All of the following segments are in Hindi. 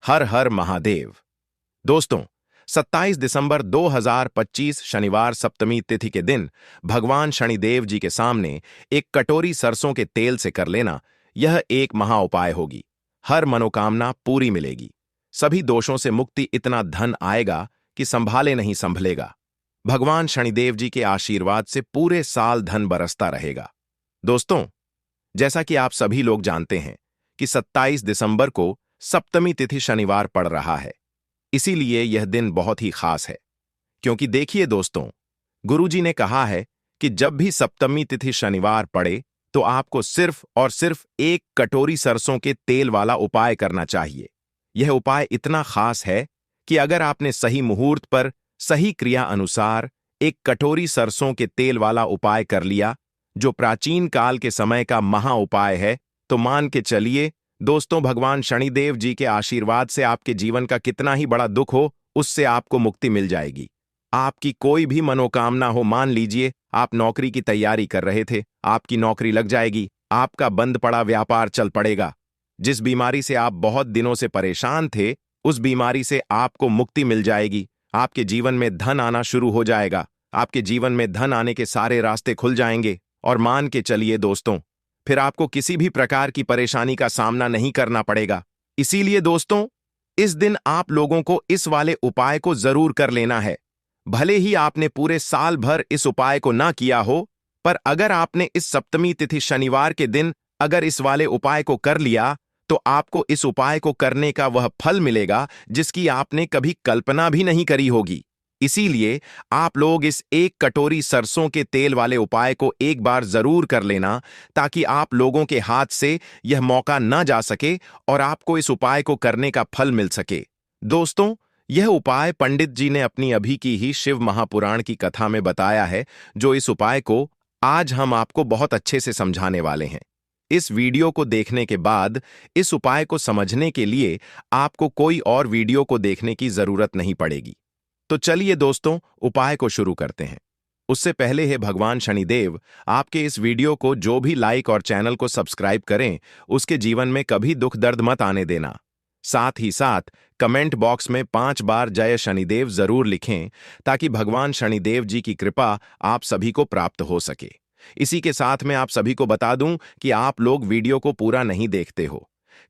हर हर महादेव। दोस्तों, 27 दिसंबर 2025 शनिवार सप्तमी तिथि के दिन भगवान शनिदेव जी के सामने एक कटोरी सरसों के तेल से कर लेना, यह एक महा उपाय होगी। हर मनोकामना पूरी मिलेगी, सभी दोषों से मुक्ति, इतना धन आएगा कि संभाले नहीं संभलेगा। भगवान शनिदेव जी के आशीर्वाद से पूरे साल धन बरसता रहेगा। दोस्तों, जैसा कि आप सभी लोग जानते हैं कि 27 दिसंबर को सप्तमी तिथि शनिवार पड़ रहा है, इसीलिए यह दिन बहुत ही खास है। क्योंकि देखिए दोस्तों, गुरुजी ने कहा है कि जब भी सप्तमी तिथि शनिवार पड़े तो आपको सिर्फ और सिर्फ एक कटोरी सरसों के तेल वाला उपाय करना चाहिए। यह उपाय इतना खास है कि अगर आपने सही मुहूर्त पर सही क्रिया अनुसार एक कटोरी सरसों के तेल वाला उपाय कर लिया, जो प्राचीन काल के समय का महा उपाय है, तो मान के चलिए दोस्तों, भगवान शनिदेव जी के आशीर्वाद से आपके जीवन का कितना ही बड़ा दुख हो, उससे आपको मुक्ति मिल जाएगी। आपकी कोई भी मनोकामना हो, मान लीजिए आप नौकरी की तैयारी कर रहे थे, आपकी नौकरी लग जाएगी, आपका बंद पड़ा व्यापार चल पड़ेगा। जिस बीमारी से आप बहुत दिनों से परेशान थे, उस बीमारी से आपको मुक्ति मिल जाएगी। आपके जीवन में धन आना शुरू हो जाएगा, आपके जीवन में धन आने के सारे रास्ते खुल जाएंगे। और मान के चलिए दोस्तों, फिर आपको किसी भी प्रकार की परेशानी का सामना नहीं करना पड़ेगा। इसीलिए दोस्तों, इस दिन आप लोगों को इस वाले उपाय को जरूर कर लेना है। भले ही आपने पूरे साल भर इस उपाय को ना किया हो, पर अगर आपने इस सप्तमी तिथि शनिवार के दिन अगर इस वाले उपाय को कर लिया, तो आपको इस उपाय को करने का वह फल मिलेगा जिसकी आपने कभी कल्पना भी नहीं करी होगी। इसीलिए आप लोग इस एक कटोरी सरसों के तेल वाले उपाय को एक बार जरूर कर लेना, ताकि आप लोगों के हाथ से यह मौका न जा सके और आपको इस उपाय को करने का फल मिल सके। दोस्तों, यह उपाय पंडित जी ने अपनी अभी की ही शिव महापुराण की कथा में बताया है, जो इस उपाय को आज हम आपको बहुत अच्छे से समझाने वाले हैं। इस वीडियो को देखने के बाद इस उपाय को समझने के लिए आपको कोई और वीडियो को देखने की जरूरत नहीं पड़ेगी। तो चलिए दोस्तों, उपाय को शुरू करते हैं। उससे पहले है भगवान शनिदेव आपके इस वीडियो को जो भी लाइक और चैनल को सब्सक्राइब करें, उसके जीवन में कभी दुख दर्द मत आने देना। साथ ही साथ कमेंट बॉक्स में 5 बार जय शनिदेव जरूर लिखें, ताकि भगवान शनिदेव जी की कृपा आप सभी को प्राप्त हो सके। इसी के साथ मैं आप सभी को बता दूं कि आप लोग वीडियो को पूरा नहीं देखते हो,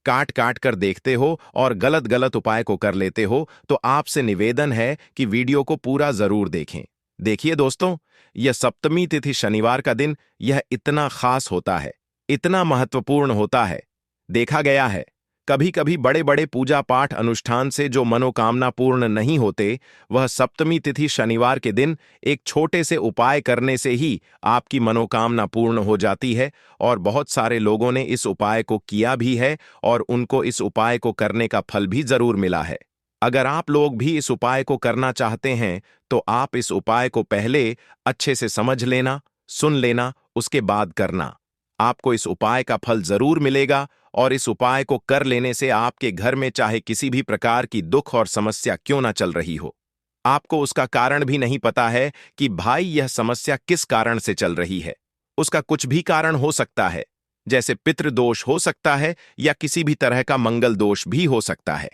काट काट कर देखते हो और गलत गलत उपाय को कर लेते हो, तो आपसे निवेदन है कि वीडियो को पूरा जरूर देखें। देखिए दोस्तों, यह सप्तमी तिथि शनिवार का दिन यह इतना खास होता है, इतना महत्वपूर्ण होता है। देखा गया है कभी कभी बड़े बड़े पूजा पाठ अनुष्ठान से जो मनोकामना पूर्ण नहीं होते, वह सप्तमी तिथि शनिवार के दिन एक छोटे से उपाय करने से ही आपकी मनोकामना पूर्ण हो जाती है। और बहुत सारे लोगों ने इस उपाय को किया भी है और उनको इस उपाय को करने का फल भी जरूर मिला है। अगर आप लोग भी इस उपाय को करना चाहते हैं, तो आप इस उपाय को पहले अच्छे से समझ लेना, सुन लेना, उसके बाद करना। आपको इस उपाय का फल जरूर मिलेगा और इस उपाय को कर लेने से आपके घर में चाहे किसी भी प्रकार की दुख और समस्या क्यों ना चल रही हो, आपको उसका कारण भी नहीं पता है कि भाई यह समस्या किस कारण से चल रही है। उसका कुछ भी कारण हो सकता है, जैसे पितृदोष हो सकता है या किसी भी तरह का मंगल दोष भी हो सकता है।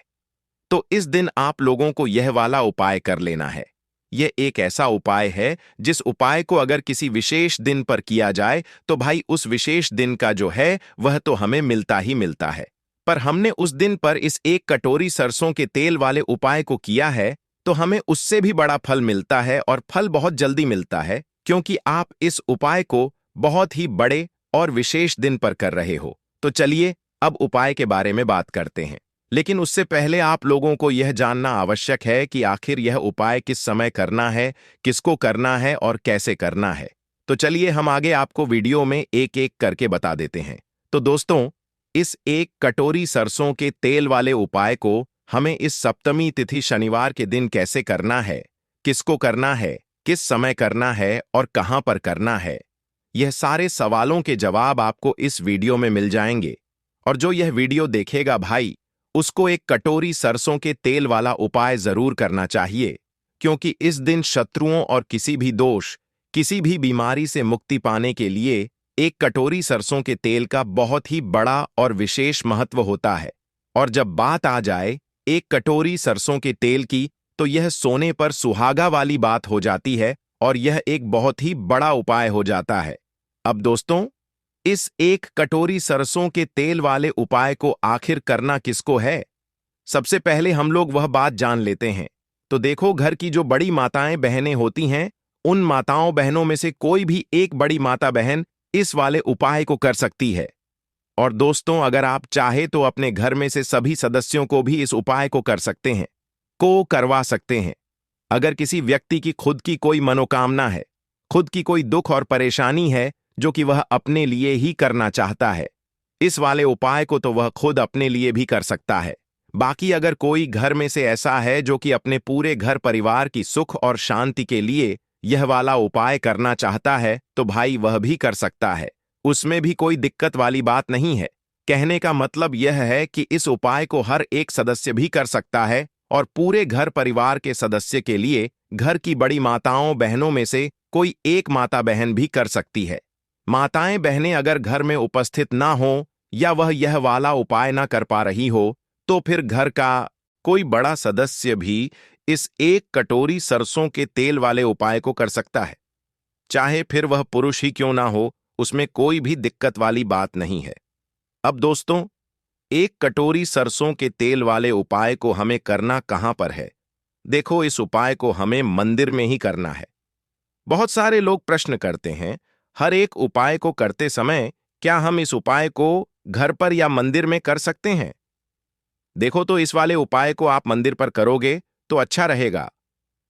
तो इस दिन आप लोगों को यह वाला उपाय कर लेना है। यह एक ऐसा उपाय है जिस उपाय को अगर किसी विशेष दिन पर किया जाए, तो भाई उस विशेष दिन का जो है वह तो हमें मिलता ही मिलता है। पर हमने उस दिन पर इस एक कटोरी सरसों के तेल वाले उपाय को किया है, तो हमें उससे भी बड़ा फल मिलता है और फल बहुत जल्दी मिलता है, क्योंकि आप इस उपाय को बहुत ही बड़े और विशेष दिन पर कर रहे हो। तो चलिए अब उपाय के बारे में बात करते हैं। लेकिन उससे पहले आप लोगों को यह जानना आवश्यक है कि आखिर यह उपाय किस समय करना है, किसको करना है और कैसे करना है। तो चलिए हम आगे आपको वीडियो में एक एक करके बता देते हैं। तो दोस्तों, इस एक कटोरी सरसों के तेल वाले उपाय को हमें इस सप्तमी तिथि शनिवार के दिन कैसे करना है, किसको करना है, किस समय करना है और कहां पर करना है, यह सारे सवालों के जवाब आपको इस वीडियो में मिल जाएंगे। और जो यह वीडियो देखेगा भाई, उसको एक कटोरी सरसों के तेल वाला उपाय जरूर करना चाहिए, क्योंकि इस दिन शत्रुओं और किसी भी दोष, किसी भी बीमारी से मुक्ति पाने के लिए एक कटोरी सरसों के तेल का बहुत ही बड़ा और विशेष महत्व होता है। और जब बात आ जाए एक कटोरी सरसों के तेल की, तो यह सोने पर सुहागा वाली बात हो जाती है और यह एक बहुत ही बड़ा उपाय हो जाता है। अब दोस्तों, इस एक कटोरी सरसों के तेल वाले उपाय को आखिर करना किसको है? सबसे पहले हम लोग वह बात जान लेते हैं। तो देखो, घर की जो बड़ी माताएं बहनें होती हैं, उन माताओं बहनों में से कोई भी एक बड़ी माता बहन इस वाले उपाय को कर सकती है। और दोस्तों, अगर आप चाहे तो अपने घर में से सभी सदस्यों को भी इस उपाय को कर सकते हैं, को करवा सकते हैं। अगर किसी व्यक्ति की खुद की कोई मनोकामना है, खुद की कोई दुख और परेशानी है जो कि वह अपने लिए ही करना चाहता है, इस वाले उपाय को तो वह खुद अपने लिए भी कर सकता है। बाकी अगर कोई घर में से ऐसा है जो कि अपने पूरे घर परिवार की सुख और शांति के लिए यह वाला उपाय करना चाहता है, तो भाई वह भी कर सकता है। उसमें भी कोई दिक्कत वाली बात नहीं है। कहने का मतलब यह है कि इस उपाय को हर एक सदस्य भी कर सकता है और पूरे घर परिवार के सदस्य के लिए घर की बड़ी माताओं बहनों में से कोई एक माता बहन भी कर सकती है। माताएं बहनें अगर घर में उपस्थित ना हो या वह यह वाला उपाय ना कर पा रही हो, तो फिर घर का कोई बड़ा सदस्य भी इस एक कटोरी सरसों के तेल वाले उपाय को कर सकता है। चाहे फिर वह पुरुष ही क्यों ना हो, उसमें कोई भी दिक्कत वाली बात नहीं है। अब दोस्तों, एक कटोरी सरसों के तेल वाले उपाय को हमें करना कहां पर है? देखो, इस उपाय को हमें मंदिर में ही करना है। बहुत सारे लोग प्रश्न करते हैं, हर एक उपाय को करते समय क्या हम इस उपाय को घर पर या मंदिर में कर सकते हैं? देखो, तो इस वाले उपाय को आप मंदिर पर करोगे तो अच्छा रहेगा।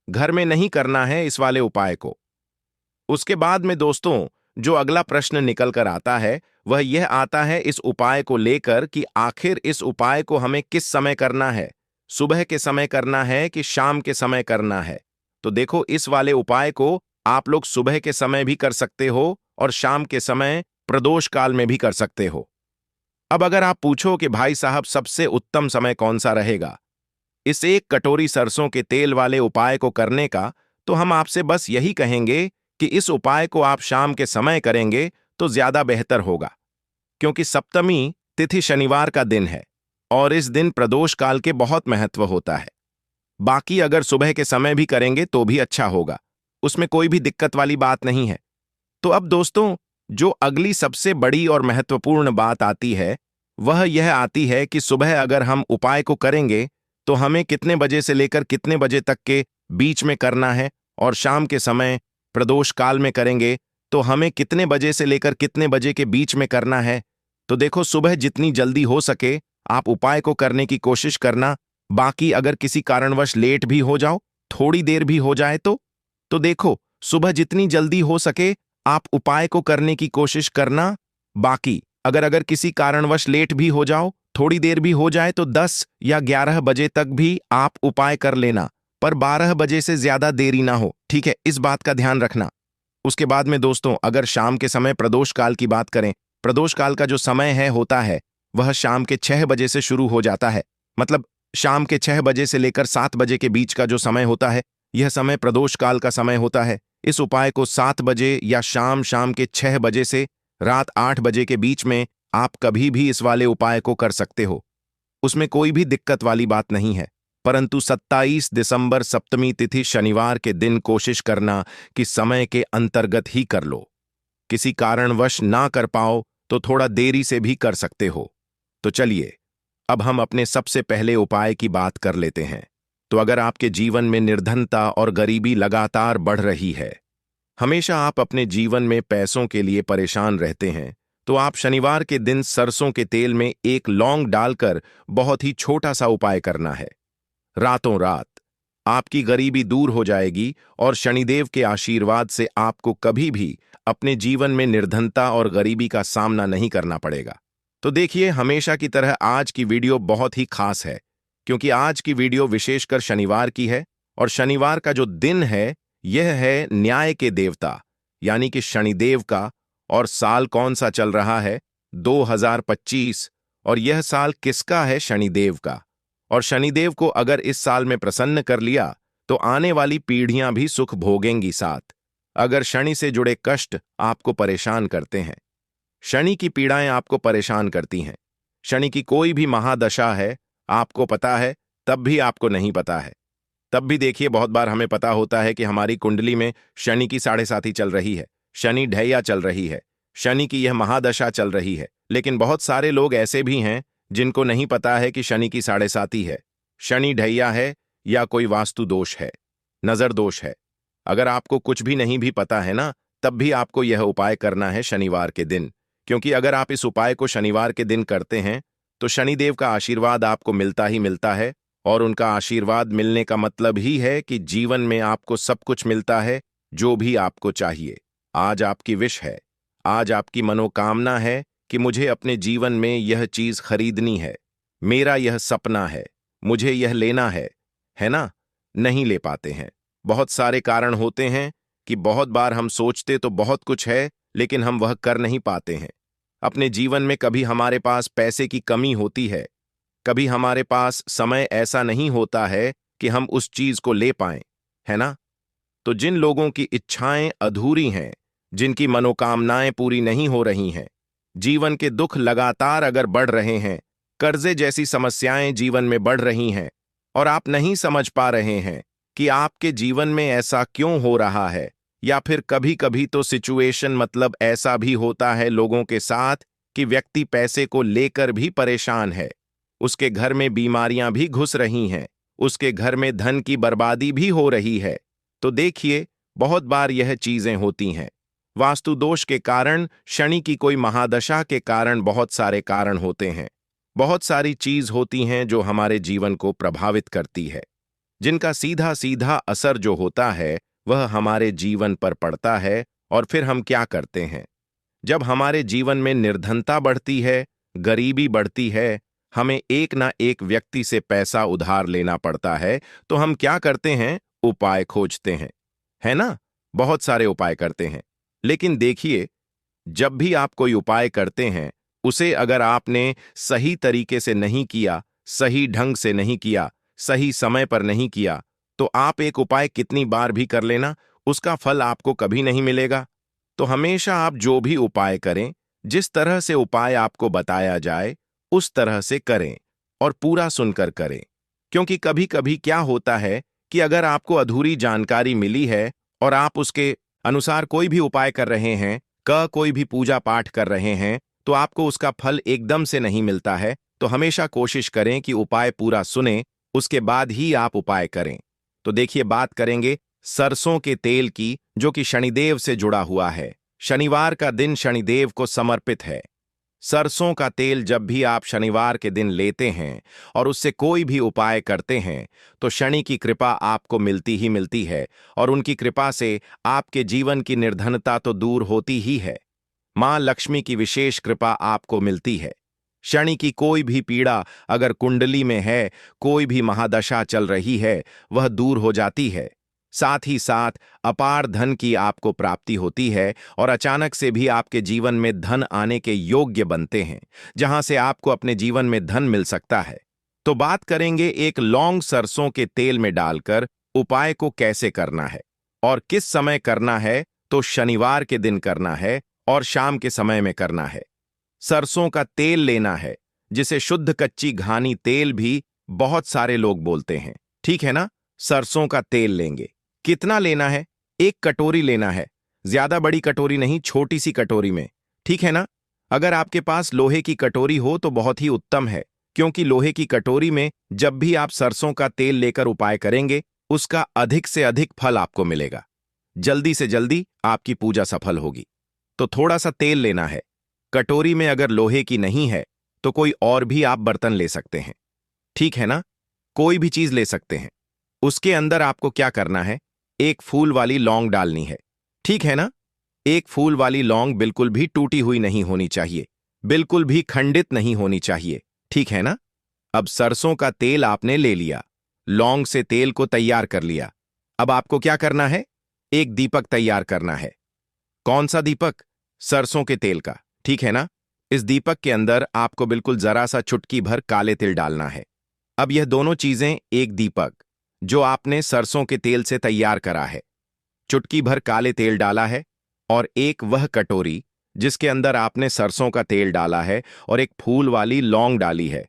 घर में नहीं करना है इस वाले उपाय को। उसके बाद में दोस्तों, जो अगला प्रश्न निकल कर आता है वह यह आता है इस उपाय को लेकर कि आखिर इस उपाय को हमें किस समय करना है? सुबह के समय करना है कि शाम के समय करना है? तो देखो, इस वाले उपाय को आप लोग सुबह के समय भी कर सकते हो और शाम के समय प्रदोष काल में भी कर सकते हो। अब अगर आप पूछो कि भाई साहब, सबसे उत्तम समय कौन सा रहेगा इस एक कटोरी सरसों के तेल वाले उपाय को करने का, तो हम आपसे बस यही कहेंगे कि इस उपाय को आप शाम के समय करेंगे तो ज्यादा बेहतर होगा, क्योंकि सप्तमी तिथि शनिवार का दिन है और इस दिन प्रदोष काल के बहुत महत्व होता है। बाकी अगर सुबह के समय भी करेंगे तो भी अच्छा होगा, उसमें कोई भी दिक्कत वाली बात नहीं है। तो अब दोस्तों, जो अगली सबसे बड़ी और महत्वपूर्ण बात आती है वह यह आती है कि सुबह अगर हम उपाय को करेंगे तो हमें कितने बजे से लेकर कितने बजे तक के बीच में करना है, और शाम के समय प्रदोष काल में करेंगे तो हमें कितने बजे से लेकर कितने बजे के बीच में करना है। तो देखो, सुबह जितनी जल्दी हो सके आप उपाय को करने की कोशिश करना। बाकी अगर किसी कारणवश लेट भी हो जाओ, थोड़ी देर भी हो जाए तो देखो, सुबह जितनी जल्दी हो सके आप उपाय को करने की कोशिश करना। बाकी अगर किसी कारणवश लेट भी हो जाओ, थोड़ी देर भी हो जाए, तो 10 या 11 बजे तक भी आप उपाय कर लेना, पर 12 बजे से ज्यादा देरी ना हो, ठीक है? इस बात का ध्यान रखना। उसके बाद में दोस्तों, अगर शाम के समय प्रदोष काल की बात करें, प्रदोष काल का जो समय होता है वह शाम के 6 बजे से शुरू हो जाता है। मतलब शाम के 6 बजे से लेकर 7 बजे के बीच का जो समय होता है, यह समय प्रदोष काल का समय होता है। इस उपाय को 7 बजे या शाम के 6 बजे से रात 8 बजे के बीच में आप कभी भी इस वाले उपाय को कर सकते हो, उसमें कोई भी दिक्कत वाली बात नहीं है। परंतु 27 दिसंबर सप्तमी तिथि शनिवार के दिन कोशिश करना कि समय के अंतर्गत ही कर लो। किसी कारणवश ना कर पाओ तो थोड़ा देरी से भी कर सकते हो। तो चलिए, अब हम अपने सबसे पहले उपाय की बात कर लेते हैं। तो अगर आपके जीवन में निर्धनता और गरीबी लगातार बढ़ रही है, हमेशा आप अपने जीवन में पैसों के लिए परेशान रहते हैं, तो आप शनिवार के दिन सरसों के तेल में एक लौंग डालकर बहुत ही छोटा सा उपाय करना है। रातों रात आपकी गरीबी दूर हो जाएगी और शनिदेव के आशीर्वाद से आपको कभी भी अपने जीवन में निर्धनता और गरीबी का सामना नहीं करना पड़ेगा। तो देखिए, हमेशा की तरह आज की वीडियो बहुत ही खास है, क्योंकि आज की वीडियो विशेषकर शनिवार की है और शनिवार का जो दिन है यह है न्याय के देवता यानी कि शनिदेव का। और साल कौन सा चल रहा है? 2025। और यह साल किसका है? शनिदेव का। और शनिदेव को अगर इस साल में प्रसन्न कर लिया तो आने वाली पीढ़ियां भी सुख भोगेंगी साथ। अगर शनि से जुड़े कष्ट आपको परेशान करते हैं, शनि की पीड़ाएं आपको परेशान करती हैं, शनि की कोई भी महादशा है, आपको पता है तब भी आपको नहीं पता है। तब भी देखिए, बहुत बार हमें पता होता है कि हमारी कुंडली में शनि की 7.5 चल रही है, शनि ढैया चल रही है, शनि की यह महादशा चल रही है। लेकिन बहुत सारे लोग ऐसे भी हैं जिनको नहीं पता है कि शनि की 7.5 है, शनि ढैया है, या कोई वास्तु दोष है, नजर दोष है। अगर आपको कुछ भी नहीं भी पता है ना, तब भी आपको यह उपाय करना है शनिवार के दिन। क्योंकि अगर आप इस उपाय को शनिवार के दिन करते हैं तो शनिदेव का आशीर्वाद आपको मिलता ही मिलता है। और उनका आशीर्वाद मिलने का मतलब ही है कि जीवन में आपको सब कुछ मिलता है जो भी आपको चाहिए। आज आपकी विश है, आज आपकी मनोकामना है कि मुझे अपने जीवन में यह चीज खरीदनी है, मेरा यह सपना है, मुझे यह लेना है ना? नहीं ले पाते हैं। बहुत सारे कारण होते हैं कि बहुत बार हम सोचते तो बहुत कुछ है, लेकिन हम वह कर नहीं पाते हैं। अपने जीवन में कभी हमारे पास पैसे की कमी होती है, कभी हमारे पास समय ऐसा नहीं होता है कि हम उस चीज को ले पाएं, है ना? तो जिन लोगों की इच्छाएं अधूरी हैं, जिनकी मनोकामनाएं पूरी नहीं हो रही हैं, जीवन के दुख लगातार अगर बढ़ रहे हैं, कर्जे जैसी समस्याएं जीवन में बढ़ रही हैं, और आप नहीं समझ पा रहे हैं कि आपके जीवन में ऐसा क्यों हो रहा है, या फिर कभी कभी तो सिचुएशन मतलब ऐसा भी होता है लोगों के साथ कि व्यक्ति पैसे को लेकर भी परेशान है, उसके घर में बीमारियां भी घुस रही हैं, उसके घर में धन की बर्बादी भी हो रही है। तो देखिए, बहुत बार यह चीजें होती हैं। वास्तु दोष के कारण, शनि की कोई महादशा के कारण बहुत सारे कारण होते हैं। बहुत सारी चीज होती हैं जो हमारे जीवन को प्रभावित करती है, जिनका सीधा सीधा असर जो होता है वह हमारे जीवन पर पड़ता है। और फिर हम क्या करते हैं? जब हमारे जीवन में निर्धनता बढ़ती है, गरीबी बढ़ती है, हमें एक ना एक व्यक्ति से पैसा उधार लेना पड़ता है, तो हम क्या करते हैं? उपाय खोजते हैं, है ना? बहुत सारे उपाय करते हैं। लेकिन देखिए, जब भी आप कोई उपाय करते हैं, उसे अगर आपने सही तरीके से नहीं किया, सही ढंग से नहीं किया, सही समय पर नहीं किया, तो आप एक उपाय कितनी बार भी कर लेना, उसका फल आपको कभी नहीं मिलेगा। तो हमेशा आप जो भी उपाय करें, जिस तरह से उपाय आपको बताया जाए, उस तरह से करें, और पूरा सुनकर करें। क्योंकि कभी कभी क्या होता है कि अगर आपको अधूरी जानकारी मिली है और आप उसके अनुसार कोई भी उपाय कर रहे हैं, कोई भी पूजा पाठ कर रहे हैं, तो आपको उसका फल एकदम से नहीं मिलता है। तो हमेशा कोशिश करें कि उपाय पूरा सुने, उसके बाद ही आप उपाय करें। तो देखिए, बात करेंगे सरसों के तेल की, जो कि शनिदेव से जुड़ा हुआ है। शनिवार का दिन शनिदेव को समर्पित है। सरसों का तेल जब भी आप शनिवार के दिन लेते हैं और उससे कोई भी उपाय करते हैं, तो शनि की कृपा आपको मिलती ही मिलती है, और उनकी कृपा से आपके जीवन की निर्धनता तो दूर होती ही है। मां लक्ष्मी की विशेष कृपा आपको मिलती है। शनि की कोई भी पीड़ा अगर कुंडली में है, कोई भी महादशा चल रही है, वह दूर हो जाती है। साथ ही साथ अपार धन की आपको प्राप्ति होती है, और अचानक से भी आपके जीवन में धन आने के योग्य बनते हैं, जहां से आपको अपने जीवन में धन मिल सकता है। तो बात करेंगे एक लौंग सरसों के तेल में डालकर उपाय को कैसे करना है और किस समय करना है। तो शनिवार के दिन करना है और शाम के समय में करना है। सरसों का तेल लेना है, जिसे शुद्ध कच्ची घानी तेल भी बहुत सारे लोग बोलते हैं, ठीक है ना? सरसों का तेल लेंगे। कितना लेना है? 1 कटोरी लेना है। ज्यादा बड़ी कटोरी नहीं, छोटी सी कटोरी में, ठीक है ना? अगर आपके पास लोहे की कटोरी हो तो बहुत ही उत्तम है, क्योंकि लोहे की कटोरी में जब भी आप सरसों का तेल लेकर उपाय करेंगे, उसका अधिक से अधिक फल आपको मिलेगा। जल्दी से जल्दी आपकी पूजा सफल होगी। तो थोड़ा सा तेल लेना है। कटोरी में अगर लोहे की नहीं है तो कोई और भी आप बर्तन ले सकते हैं, ठीक है ना? कोई भी चीज ले सकते हैं। उसके अंदर आपको क्या करना है? 1 फूल वाली लौंग डालनी है, ठीक है ना? 1 फूल वाली लौंग बिल्कुल भी टूटी हुई नहीं होनी चाहिए, बिल्कुल भी खंडित नहीं होनी चाहिए, ठीक है ना? अब सरसों का तेल आपने ले लिया, लौंग से तेल को तैयार कर लिया। अब आपको क्या करना है? एक दीपक तैयार करना है। कौन सा दीपक? सरसों के तेल का, ठीक है ना? इस दीपक के अंदर आपको बिल्कुल जरा सा चुटकी भर काले तिल डालना है। अब यह दोनों चीजें, एक दीपक जो आपने सरसों के तेल से तैयार करा है, चुटकी भर काले तेल डाला है, और एक वह कटोरी जिसके अंदर आपने सरसों का तेल डाला है और एक फूल वाली लौंग डाली है।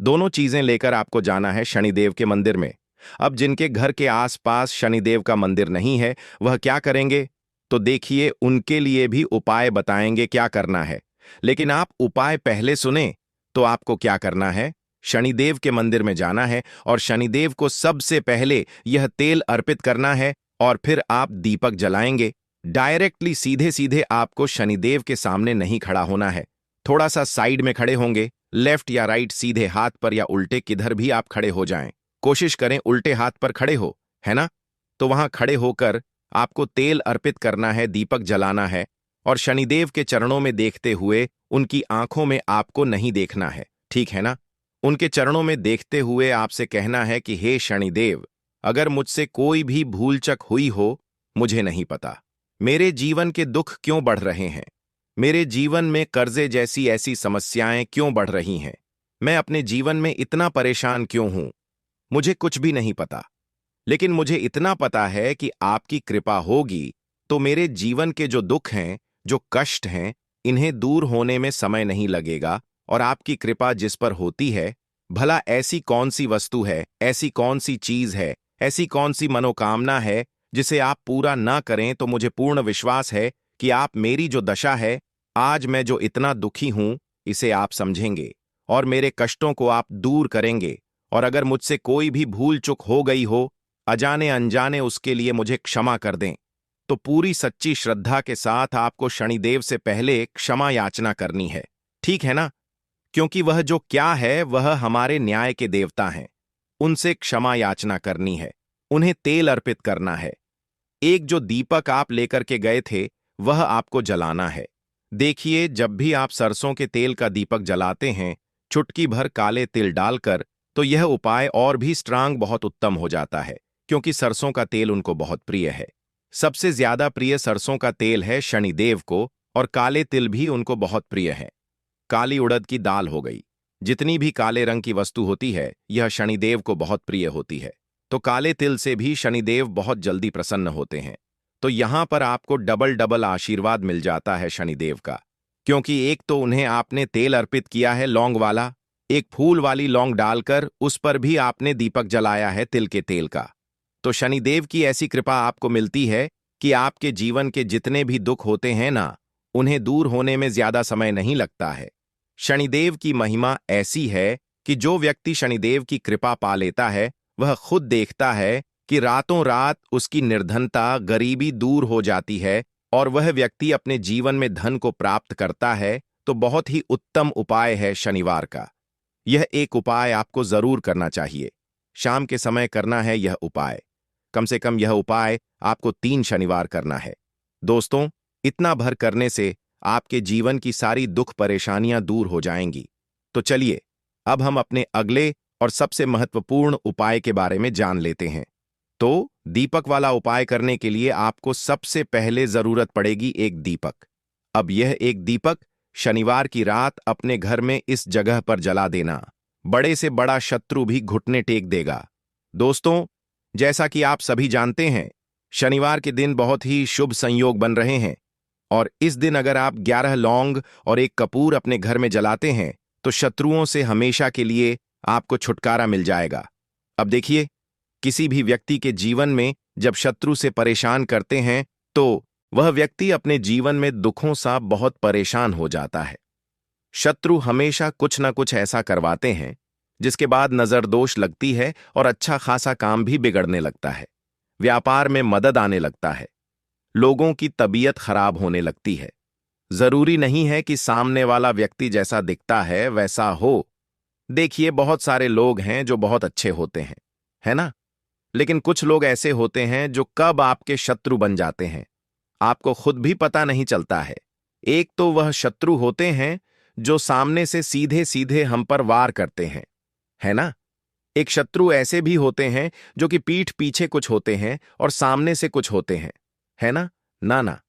दोनों चीजें लेकर आपको जाना है शनिदेव के मंदिर में। अब जिनके घर के आसपास शनिदेव का मंदिर नहीं है, वह क्या करेंगे? तो देखिए, उनके लिए भी उपाय बताएंगे क्या करना है। लेकिन आप उपाय पहले सुने तो आपको क्या करना है? शनिदेव के मंदिर में जाना है और शनिदेव को सबसे पहले यह तेल अर्पित करना है और फिर आप दीपक जलाएंगे। डायरेक्टली सीधे सीधे आपको शनिदेव के सामने नहीं खड़ा होना है। थोड़ा सा साइड में खड़े होंगे, लेफ्ट या राइट, सीधे हाथ पर या उल्टे किधर भी आप खड़े हो जाएं। कोशिश करें उल्टे हाथ पर खड़े हो, है ना? तो वहां खड़े होकर आपको तेल अर्पित करना है, दीपक जलाना है और शनिदेव के चरणों में देखते हुए उनकी आंखों में आपको नहीं देखना है, ठीक है ना? उनके चरणों में देखते हुए आपसे कहना है कि हे शनिदेव, अगर मुझसे कोई भी भूलचक हुई हो, मुझे नहीं पता। मेरे जीवन के दुख क्यों बढ़ रहे हैं? मेरे जीवन में कर्जे जैसी ऐसी समस्याएं क्यों बढ़ रही हैं? मैं अपने जीवन में इतना परेशान क्यों हूं? मुझे कुछ भी नहीं पता। लेकिन मुझे इतना पता है कि आपकी कृपा होगी तो मेरे जीवन के जो दुख हैं, जो कष्ट हैं, इन्हें दूर होने में समय नहीं लगेगा। और आपकी कृपा जिस पर होती है, भला ऐसी कौन सी वस्तु है, ऐसी कौन सी चीज है, ऐसी कौन सी मनोकामना है जिसे आप पूरा ना करें? तो मुझे पूर्ण विश्वास है कि आप मेरी जो दशा है, आज मैं जो इतना दुखी हूं, इसे आप समझेंगे और मेरे कष्टों को आप दूर करेंगे। और अगर मुझसे कोई भी भूल चूक हो गई हो, अजाने अनजाने, उसके लिए मुझे क्षमा कर दें। तो पूरी सच्ची श्रद्धा के साथ आपको शनिदेव से पहले क्षमा याचना करनी है, ठीक है ना? क्योंकि वह जो क्या है, वह हमारे न्याय के देवता हैं। उनसे क्षमा याचना करनी है, उन्हें तेल अर्पित करना है। एक जो दीपक आप लेकर के गए थे, वह आपको जलाना है। देखिए, जब भी आप सरसों के तेल का दीपक जलाते हैं, चुटकी भर काले तिल डालकर, तो यह उपाय और भी स्ट्रांग, बहुत उत्तम हो जाता है। क्योंकि सरसों का तेल उनको बहुत प्रिय है। सबसे ज्यादा प्रिय सरसों का तेल है शनिदेव को, और काले तिल भी उनको बहुत प्रिय है। काली उड़द की दाल हो गई, जितनी भी काले रंग की वस्तु होती है, यह शनिदेव को बहुत प्रिय होती है। तो काले तिल से भी शनिदेव बहुत जल्दी प्रसन्न होते हैं। तो यहां पर आपको डबल डबल आशीर्वाद मिल जाता है शनिदेव का। क्योंकि एक तो उन्हें आपने तेल अर्पित किया है लौंग वाला, एक फूल वाली लौंग डालकर उस पर भी आपने दीपक जलाया है तिल के तेल का। तो शनिदेव की ऐसी कृपा आपको मिलती है कि आपके जीवन के जितने भी दुख होते हैं ना, उन्हें दूर होने में ज्यादा समय नहीं लगता है। शनिदेव की महिमा ऐसी है कि जो व्यक्ति शनिदेव की कृपा पा लेता है, वह खुद देखता है कि रातों रात उसकी निर्धनता, गरीबी दूर हो जाती है और वह व्यक्ति अपने जीवन में धन को प्राप्त करता है। तो बहुत ही उत्तम उपाय है शनिवार का। यह एक उपाय आपको जरूर करना चाहिए। शाम के समय करना है यह उपाय। कम से कम यह उपाय आपको 3 शनिवार करना है। दोस्तों, इतना भर करने से आपके जीवन की सारी दुख परेशानियां दूर हो जाएंगी। तो चलिए, अब हम अपने अगले और सबसे महत्वपूर्ण उपाय के बारे में जान लेते हैं। तो दीपक वाला उपाय करने के लिए आपको सबसे पहले जरूरत पड़ेगी एक दीपक। अब यह एक दीपक शनिवार की रात अपने घर में इस जगह पर जला देना। बड़े से बड़ा शत्रु भी घुटने टेक देगा। दोस्तों, जैसा कि आप सभी जानते हैं, शनिवार के दिन बहुत ही शुभ संयोग बन रहे हैं और इस दिन अगर आप 11 लौंग और एक कपूर अपने घर में जलाते हैं, तो शत्रुओं से हमेशा के लिए आपको छुटकारा मिल जाएगा। अब देखिए, किसी भी व्यक्ति के जीवन में जब शत्रु से परेशान करते हैं, तो वह व्यक्ति अपने जीवन में दुखों सा बहुत परेशान हो जाता है। शत्रु हमेशा कुछ न कुछ ऐसा करवाते हैं जिसके बाद नजर दोष लगती है और अच्छा खासा काम भी बिगड़ने लगता है। व्यापार में मदद आने लगता है। लोगों की तबीयत खराब होने लगती है। जरूरी नहीं है कि सामने वाला व्यक्ति जैसा दिखता है वैसा हो। देखिए, बहुत सारे लोग हैं जो बहुत अच्छे होते हैं, है ना? लेकिन कुछ लोग ऐसे होते हैं जो कब आपके शत्रु बन जाते हैं, आपको खुद भी पता नहीं चलता है। एक तो वह शत्रु होते हैं जो सामने से सीधे सीधे हम पर वार करते हैं, है ना? एक शत्रु ऐसे भी होते हैं जो कि पीठ पीछे कुछ होते हैं और सामने से कुछ होते हैं, है ना? ना ना।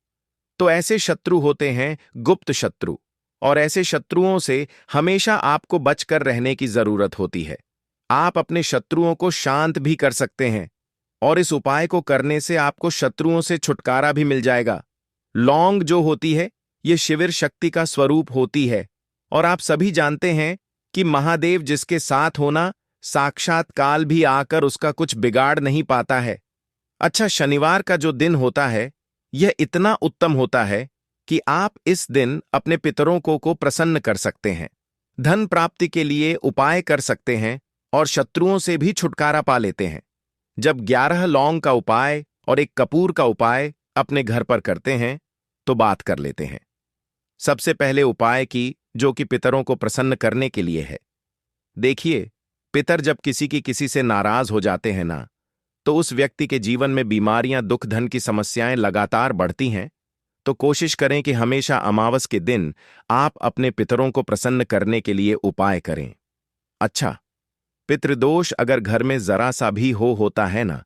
तो ऐसे शत्रु होते हैं गुप्त शत्रु, और ऐसे शत्रुओं से हमेशा आपको बचकर रहने की जरूरत होती है। आप अपने शत्रुओं को शांत भी कर सकते हैं और इस उपाय को करने से आपको शत्रुओं से छुटकारा भी मिल जाएगा। लौंग जो होती है, यह शिविर शक्ति का स्वरूप होती है और आप सभी जानते हैं कि महादेव जिसके साथ होना, साक्षात काल भी आकर उसका कुछ बिगाड़ नहीं पाता है। अच्छा, शनिवार का जो दिन होता है यह इतना उत्तम होता है कि आप इस दिन अपने पितरों को प्रसन्न कर सकते हैं, धन प्राप्ति के लिए उपाय कर सकते हैं और शत्रुओं से भी छुटकारा पा लेते हैं। जब 11 लौंग का उपाय और एक कपूर का उपाय अपने घर पर करते हैं तो बात कर लेते हैं। सबसे पहले उपाय की, जो कि पितरों को प्रसन्न करने के लिए है। देखिए, पितर जब किसी से नाराज हो जाते हैं ना, तो उस व्यक्ति के जीवन में बीमारियां, दुख, धन की समस्याएं लगातार बढ़ती हैं। तो कोशिश करें कि हमेशा अमावस के दिन आप अपने पितरों को प्रसन्न करने के लिए उपाय करें। अच्छा, पितृदोष अगर घर में जरा सा भी होता है ना,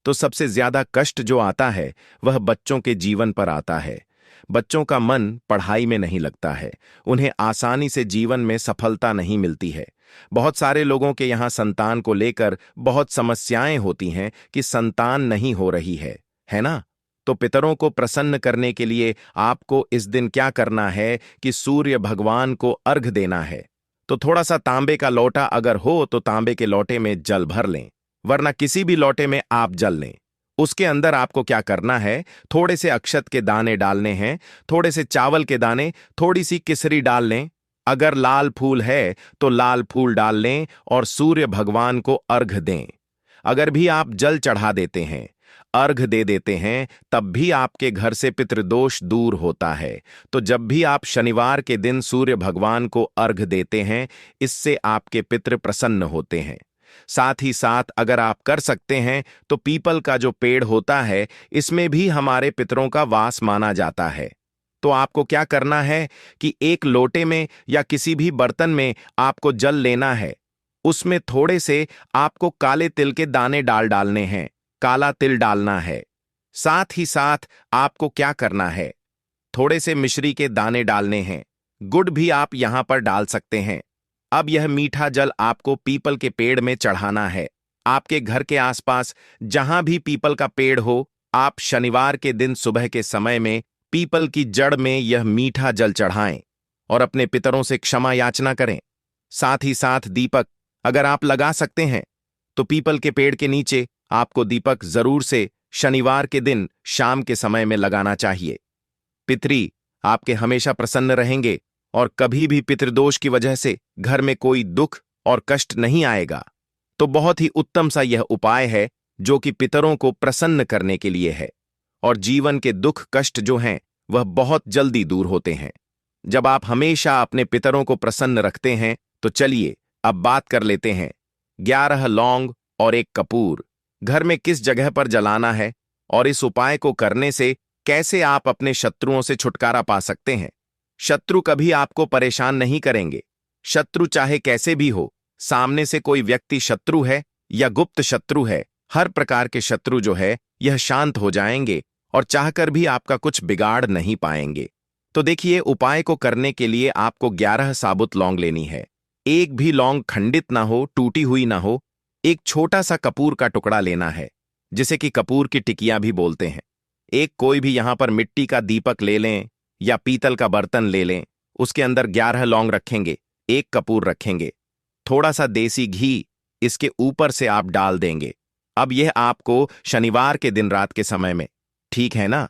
तो सबसे ज्यादा कष्ट जो आता है वह बच्चों के जीवन पर आता है। बच्चों का मन पढ़ाई में नहीं लगता है, उन्हें आसानी से जीवन में सफलता नहीं मिलती है। बहुत सारे लोगों के यहाँ संतान को लेकर बहुत समस्याएं होती हैं कि संतान नहीं हो रही है ना? तो पितरों को प्रसन्न करने के लिए आपको इस दिन क्या करना है कि सूर्य भगवान को अर्घ देना है। तो थोड़ा सा तांबे का लोटा अगर हो तो तांबे के लोटे में जल भर लें, वरना किसी भी लोटे में आप जल लें। उसके अंदर आपको क्या करना है, थोड़े से अक्षत के दाने डालने हैं, थोड़े से चावल के दाने, थोड़ी सी किसरी डाल लें। अगर लाल फूल है तो लाल फूल डाल लें और सूर्य भगवान को अर्घ दें। अगर भी आप जल चढ़ा देते हैं, अर्घ दे देते हैं, तब भी आपके घर से पितृदोष दूर होता है। तो जब भी आप शनिवार के दिन सूर्य भगवान को अर्घ देते हैं, इससे आपके पितृ प्रसन्न होते हैं। साथ ही साथ अगर आप कर सकते हैं तो पीपल का जो पेड़ होता है, इसमें भी हमारे पितरों का वास माना जाता है। तो आपको क्या करना है कि एक लोटे में या किसी भी बर्तन में आपको जल लेना है। उसमें थोड़े से आपको काले तिल के दाने डालने हैं, काला तिल डालना है। साथ ही साथ आपको क्या करना है, थोड़े से मिश्री के दाने डालने हैं। गुड़ भी आप यहां पर डाल सकते हैं। अब यह मीठा जल आपको पीपल के पेड़ में चढ़ाना है। आपके घर के आसपास जहां भी पीपल का पेड़ हो, आप शनिवार के दिन सुबह के समय में पीपल की जड़ में यह मीठा जल चढ़ाएं और अपने पितरों से क्षमा याचना करें। साथ ही साथ दीपक अगर आप लगा सकते हैं तो पीपल के पेड़ के नीचे आपको दीपक जरूर से शनिवार के दिन शाम के समय में लगाना चाहिए। पितरी आपके हमेशा प्रसन्न रहेंगे और कभी भी पितृदोष की वजह से घर में कोई दुख और कष्ट नहीं आएगा। तो बहुत ही उत्तम सा यह उपाय है जो कि पितरों को प्रसन्न करने के लिए है और जीवन के दुख कष्ट जो हैं वह बहुत जल्दी दूर होते हैं जब आप हमेशा अपने पितरों को प्रसन्न रखते हैं। तो चलिए अब बात कर लेते हैं 11 लौंग और एक कपूर घर में किस जगह पर जलाना है और इस उपाय को करने से कैसे आप अपने शत्रुओं से छुटकारा पा सकते हैं। शत्रु कभी आपको परेशान नहीं करेंगे। शत्रु चाहे कैसे भी हो, सामने से कोई व्यक्ति शत्रु है या गुप्त शत्रु है, हर प्रकार के शत्रु जो है यह शांत हो जाएंगे और चाहकर भी आपका कुछ बिगाड़ नहीं पाएंगे। तो देखिए, उपाय को करने के लिए आपको 11 साबुत लौंग लेनी है। एक भी लौंग खंडित ना हो, टूटी हुई ना हो। एक छोटा सा कपूर का टुकड़ा लेना है, जिसे कि कपूर की टिकिया भी बोलते हैं। एक कोई भी यहां पर मिट्टी का दीपक ले लें या पीतल का बर्तन ले लें। उसके अंदर 11 लौंग रखेंगे, एक कपूर रखेंगे, थोड़ा सा देसी घी इसके ऊपर से आप डाल देंगे। अब यह आपको शनिवार के दिन रात के समय में, ठीक है ना,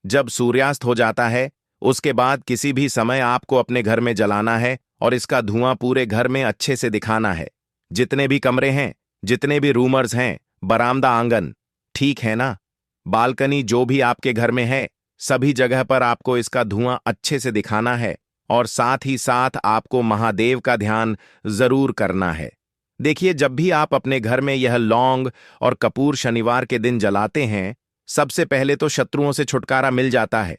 जब सूर्यास्त हो जाता है उसके बाद किसी भी समय आपको अपने घर में जलाना है और इसका धुआं पूरे घर में अच्छे से दिखाना है। जितने भी कमरे हैं, जितने भी रूमर्स हैं, बरामदा, आंगन, ठीक है ना, बालकनी, जो भी आपके घर में है, सभी जगह पर आपको इसका धुआं अच्छे से दिखाना है और साथ ही साथ आपको महादेव का ध्यान जरूर करना है। देखिए, जब भी आप अपने घर में यह लौंग और कपूर शनिवार के दिन जलाते हैं, सबसे पहले तो शत्रुओं से छुटकारा मिल जाता है।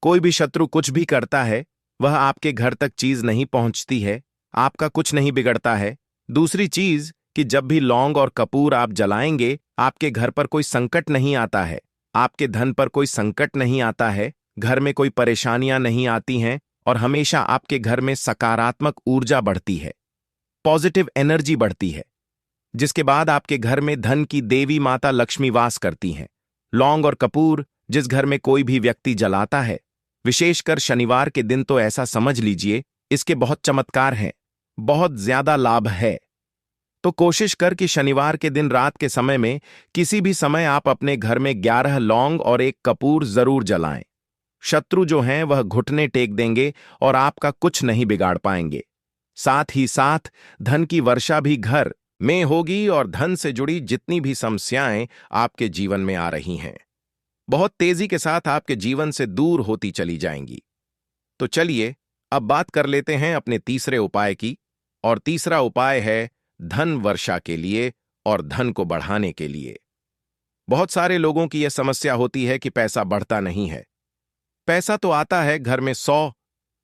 कोई भी शत्रु कुछ भी करता है, वह आपके घर तक चीज नहीं पहुंचती है, आपका कुछ नहीं बिगड़ता है। दूसरी चीज कि जब भी लौंग और कपूर आप जलाएंगे, आपके घर पर कोई संकट नहीं आता है, आपके धन पर कोई संकट नहीं आता है, घर में कोई परेशानियां नहीं आती हैं और हमेशा आपके घर में सकारात्मक ऊर्जा बढ़ती है, पॉजिटिव एनर्जी बढ़ती है, जिसके बाद आपके घर में धन की देवी माता लक्ष्मी वास करती हैं। लौंग और कपूर जिस घर में कोई भी व्यक्ति जलाता है, विशेषकर शनिवार के दिन, तो ऐसा समझ लीजिए इसके बहुत चमत्कार हैं। बहुत ज्यादा लाभ है। तो कोशिश कर कि शनिवार के दिन रात के समय में किसी भी समय आप अपने घर में 11 लौंग और एक कपूर जरूर जलाएं। शत्रु जो हैं वह घुटने टेक देंगे और आपका कुछ नहीं बिगाड़ पाएंगे। साथ ही साथ धन की वर्षा भी घर में होगी और धन से जुड़ी जितनी भी समस्याएं आपके जीवन में आ रही हैं बहुत तेजी के साथ आपके जीवन से दूर होती चली जाएंगी। तो चलिए अब बात कर लेते हैं अपने तीसरे उपाय की। और तीसरा उपाय है धन वर्षा के लिए और धन को बढ़ाने के लिए। बहुत सारे लोगों की यह समस्या होती है कि पैसा बढ़ता नहीं है। पैसा तो आता है घर में 100,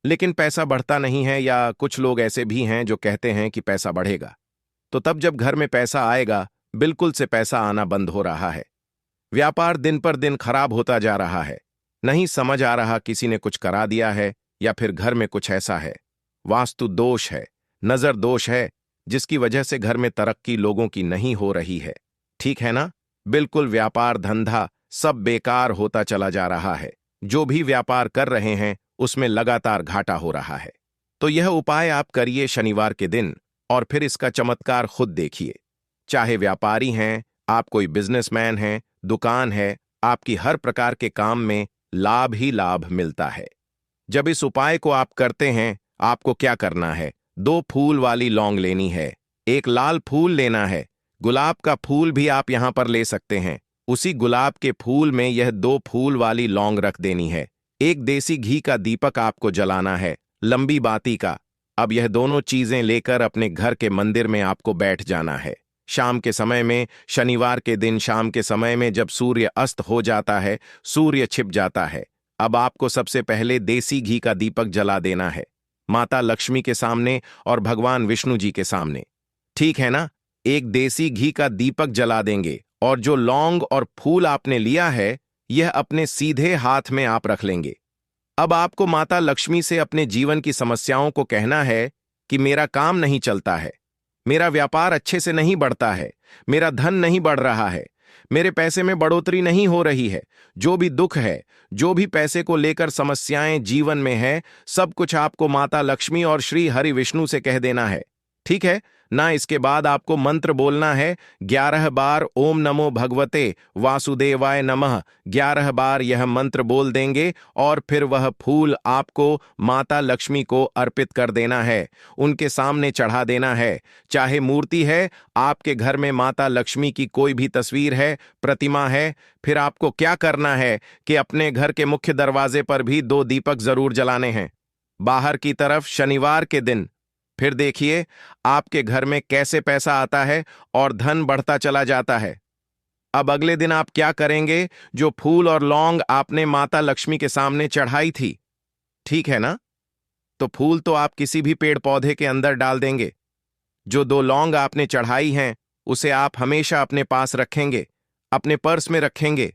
लेकिन पैसा बढ़ता नहीं है। या कुछ लोग ऐसे भी हैं जो कहते हैं कि पैसा बढ़ेगा। तो तब जब घर में पैसा आएगा, बिल्कुल से पैसा आना बंद हो रहा है। व्यापार दिन पर दिन खराब होता जा रहा है। नहीं समझ आ रहा किसी ने कुछ करा दिया है या फिर घर में कुछ ऐसा है, वास्तु दोष है, नजर दोष है, जिसकी वजह से घर में तरक्की लोगों की नहीं हो रही है। ठीक है ना? बिल्कुल व्यापार धंधा सब बेकार होता चला जा रहा है। जो भी व्यापार कर रहे हैं उसमें लगातार घाटा हो रहा है। तो यह उपाय आप करिए शनिवार के दिन और फिर इसका चमत्कार खुद देखिए। चाहे व्यापारी हैं, आप कोई बिजनेसमैन हैं, दुकान है, आपकी हर प्रकार के काम में लाभ ही लाभ मिलता है। जब इस उपाय को आप करते हैं, आपको क्या करना है? 2 फूल वाली लौंग लेनी है, एक लाल फूल लेना है, गुलाब का फूल भी आप यहां पर ले सकते हैं। उसी गुलाब के फूल में यह 2 फूल वाली लौंग रख देनी है। एक देसी घी का दीपक आपको जलाना है, लंबी बाती का। अब यह दोनों चीजें लेकर अपने घर के मंदिर में आपको बैठ जाना है। शाम के समय में, शनिवार के दिन शाम के समय में जब सूर्य अस्त हो जाता है, सूर्य छिप जाता है, अब आपको सबसे पहले देसी घी का दीपक जला देना है, माता लक्ष्मी के सामने और भगवान विष्णु जी के सामने। ठीक है ना? एक देसी घी का दीपक जला देंगे और जो लौंग और फूल आपने लिया है, यह अपने सीधे हाथ में आप रख लेंगे। अब आपको माता लक्ष्मी से अपने जीवन की समस्याओं को कहना है कि मेरा काम नहीं चलता है, मेरा व्यापार अच्छे से नहीं बढ़ता है, मेरा धन नहीं बढ़ रहा है, मेरे पैसे में बढ़ोतरी नहीं हो रही है। जो भी दुख है, जो भी पैसे को लेकर समस्याएं जीवन में है, सब कुछ आपको माता लक्ष्मी और श्री हरि विष्णु से कह देना है। ठीक है ना? इसके बाद आपको मंत्र बोलना है 11 बार, ओम नमो भगवते वासुदेवाय नमः। 11 बार यह मंत्र बोल देंगे और फिर वह फूल आपको माता लक्ष्मी को अर्पित कर देना है, उनके सामने चढ़ा देना है। चाहे मूर्ति है, आपके घर में माता लक्ष्मी की कोई भी तस्वीर है, प्रतिमा है, फिर आपको क्या करना है कि अपने घर के मुख्य दरवाजे पर भी 2 दीपक जरूर जलाने हैं, बाहर की तरफ शनिवार के दिन। फिर देखिए आपके घर में कैसे पैसा आता है और धन बढ़ता चला जाता है। अब अगले दिन आप क्या करेंगे? जो फूल और लौंग आपने माता लक्ष्मी के सामने चढ़ाई थी, ठीक है ना? तो फूल तो आप किसी भी पेड़ पौधे के अंदर डाल देंगे। जो 2 लौंग आपने चढ़ाई हैं, उसे आप हमेशा अपने पास रखेंगे, अपने पर्स में रखेंगे।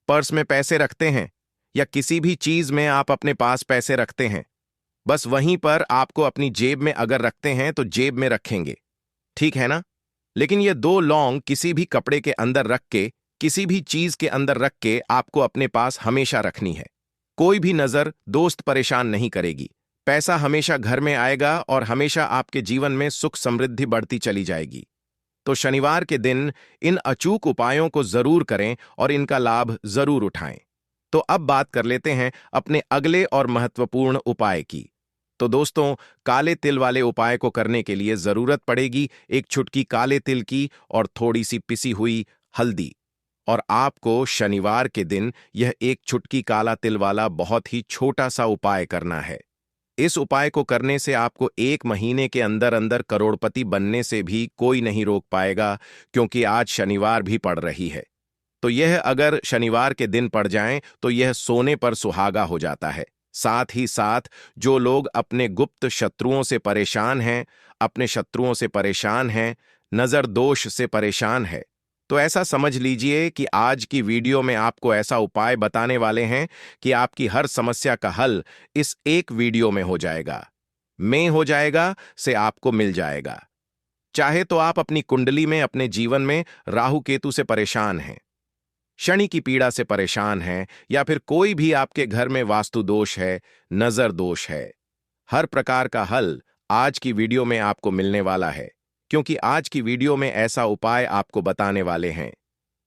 पर्स में पैसे रखते हैं या किसी भी चीज में आप अपने पास पैसे रखते हैं, बस वहीं पर आपको अपनी जेब में अगर रखते हैं तो जेब में रखेंगे। ठीक है ना? लेकिन ये 2 लौंग किसी भी कपड़े के अंदर रख के, किसी भी चीज के अंदर रख के आपको अपने पास हमेशा रखनी है। कोई भी नजर दोस्त परेशान नहीं करेगी। पैसा हमेशा घर में आएगा और हमेशा आपके जीवन में सुख समृद्धि बढ़ती चली जाएगी। तो शनिवार के दिन इन अचूक उपायों को जरूर करें और इनका लाभ जरूर उठाएं। तो अब बात कर लेते हैं अपने अगले और महत्वपूर्ण उपाय की। तो दोस्तों, काले तिल वाले उपाय को करने के लिए जरूरत पड़ेगी एक चुटकी काले तिल की और थोड़ी सी पिसी हुई हल्दी। और आपको शनिवार के दिन यह एक चुटकी काला तिल वाला बहुत ही छोटा सा उपाय करना है। इस उपाय को करने से आपको 1 महीने के अंदर अंदर करोड़पति बनने से भी कोई नहीं रोक पाएगा, क्योंकि आज शनिवार भी पड़ रही है। तो यह अगर शनिवार के दिन पड़ जाएं तो यह सोने पर सुहागा हो जाता है। साथ ही साथ जो लोग अपने गुप्त शत्रुओं से परेशान हैं, अपने शत्रुओं से परेशान हैं, नजर दोष से परेशान है, तो ऐसा समझ लीजिए कि आज की वीडियो में आपको ऐसा उपाय बताने वाले हैं कि आपकी हर समस्या का हल इस एक वीडियो में हो जाएगा। में हो जाएगा से आपको मिल जाएगा। चाहे तो आप अपनी कुंडली में, अपने जीवन में राहु केतु से परेशान हैं, शनि की पीड़ा से परेशान हैं, या फिर कोई भी आपके घर में वास्तु दोष है, नजर दोष है, हर प्रकार का हल आज की वीडियो में आपको मिलने वाला है, क्योंकि आज की वीडियो में ऐसा उपाय आपको बताने वाले हैं।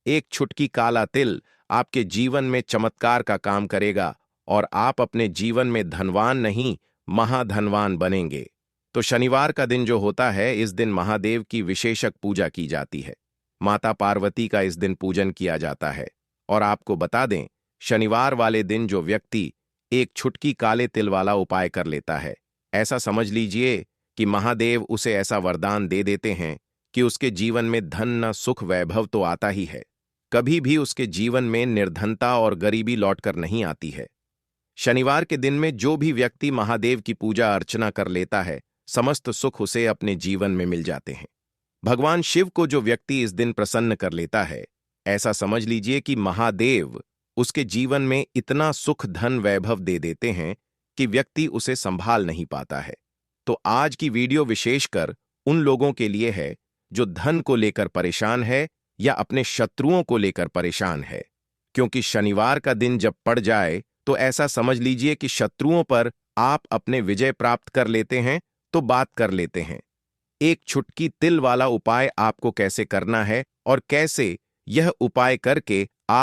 एक छुटकी काला तिल आपके जीवन में चमत्कार का काम करेगा और आप अपने जीवन में धनवान नहीं, महाधनवान बनेंगे। तो शनिवार का दिन जो होता है, इस दिन महादेव की विशेषक पूजा की जाती है। माता पार्वती का इस दिन पूजन किया जाता है। और आपको बता दें, शनिवार वाले दिन जो व्यक्ति एक छुटकी काले तिल वाला उपाय कर लेता है, ऐसा समझ लीजिए कि महादेव उसे ऐसा वरदान दे देते हैं कि उसके जीवन में धन न सुख वैभव तो आता ही है, कभी भी उसके जीवन में निर्धनता और गरीबी लौटकर नहीं आती है। शनिवार के दिन में जो भी व्यक्ति महादेव की पूजा अर्चना कर लेता है, समस्त सुख उसे अपने जीवन में मिल जाते हैं। भगवान शिव को जो व्यक्ति इस दिन प्रसन्न कर लेता है, ऐसा समझ लीजिए कि महादेव उसके जीवन में इतना सुख धन वैभव दे देते हैं कि व्यक्ति उसे संभाल नहीं पाता है। तो आज की वीडियो विशेषकर उन लोगों के लिए है जो धन को लेकर परेशान है या अपने शत्रुओं को लेकर परेशान है, क्योंकि शनिवार का दिन जब पड़ जाए तो ऐसा समझ लीजिए कि शत्रुओं पर आप अपने विजय प्राप्त कर लेते हैं। तो बात कर लेते हैं एक छुटकी तिल वाला उपाय आपको कैसे करना है और कैसे यह उपाय करके